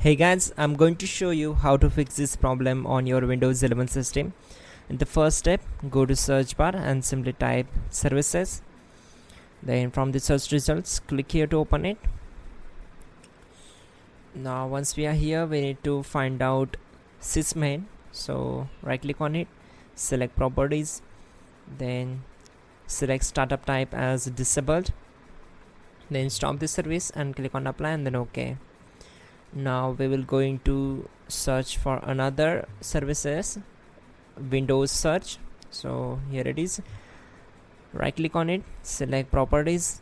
Hey guys, I'm going to show you how to fix this problem on your Windows 11 system. In the first step, go to search bar and simply type services. Then from the search results, click here to open it. Now once we are here, we need to find out sysmain. So right click on it, select properties, then select startup type as disabled, then stop the service and click on apply and then OK. Now we will going to search for another services, Windows search. So here it is, right click on it, select properties,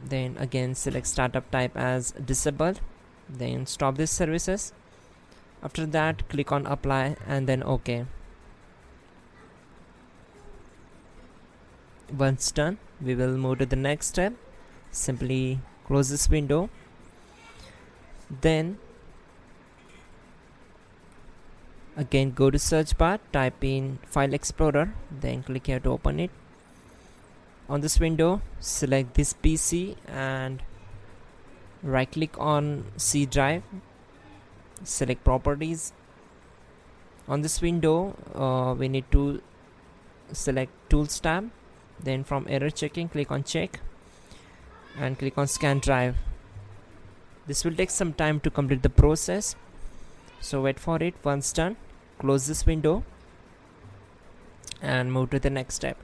then again select startup type as disabled, then stop this services. After that click on apply and then OK. Once done, we will move to the next step. Simply close this window, then again go to search bar, type in file explorer, then click here to open it. On this window select this PC and right click on C drive, select properties. On this window we need to select tools tab, then from error checking click on check and click on scan drive. This will take some time to complete the process, so wait for it. Once done, close this window and move to the next step.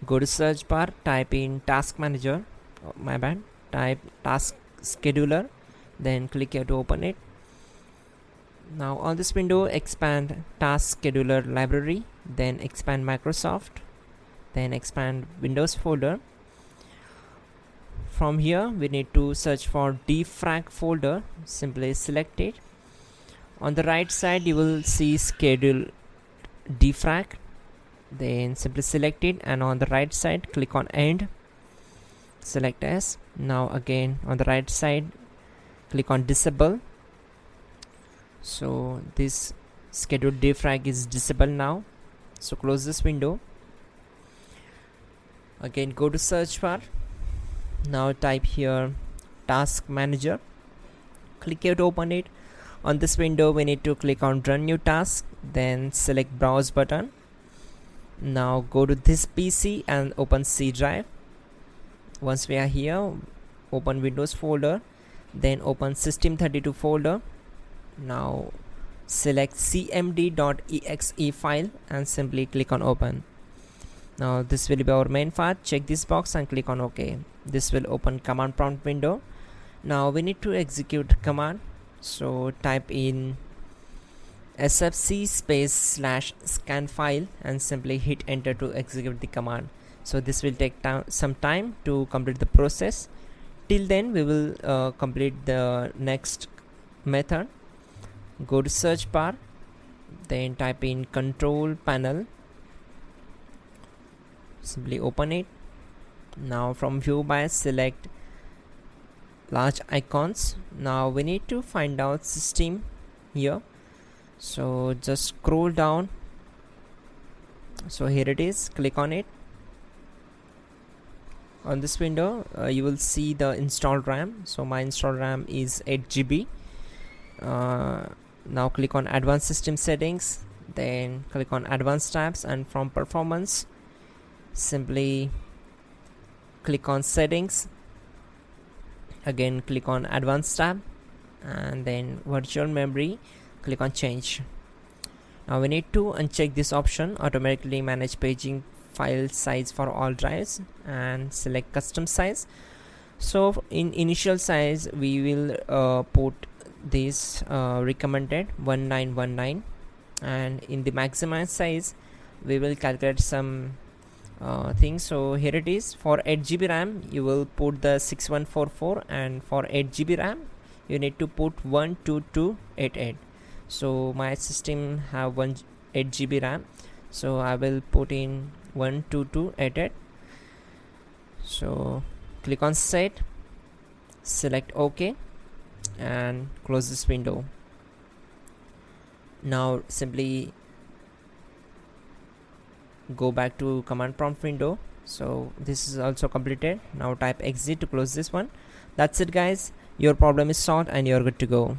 Go to search bar, type in task manager, type task scheduler, then click here to open it. Now on this window expand task scheduler library, then expand Microsoft, then expand Windows folder. From here we need to search for defrag folder, simply select it. On the right side you will see schedule defrag, then simply select it, and on the right side click on end, select as. Now again on the right side click on disable. So this schedule defrag is disabled now, so close this window. Again go to search bar, now type here task manager, click here to open it. On this window we need to click on run new task, then select browse button. Now go to this PC and open C drive. Once we are here, open Windows folder, then open system32 folder. Now select cmd.exe file and simply click on open. Now this will be our main file. Check this box and click on OK. This will open command prompt window. Now we need to execute command, so type in sfc /scan file and simply hit enter to execute the command. So this will take some time to complete the process. Till then we will complete the next method. Go to search bar, then type in control panel, simply open it. Now from view by select large icons. Now we need to find out system here, so just scroll down. So here it is, click on it. On this window you will see the installed RAM. So my installed RAM is 8 GB. Now click on advanced system settings, then click on advanced tabs, and from performance simply click on settings, again click on advanced tab, and then virtual memory, click on change. Now we need to uncheck this option, automatically manage paging file size for all drives, and select custom size. So in initial size we will put this recommended 1919, and in the maximum size we will calculate some things. So here it is, for 8 GB RAM you will put the 6144, and for 8 GB RAM you need to put 12288. so my system have 8 GB RAM, so I will put in 12288. so click on set, select OK and close this window. Now simply go back to command prompt window. So this is also completed. Now type exit to close this one. That's it guys, your problem is solved and you're good to go.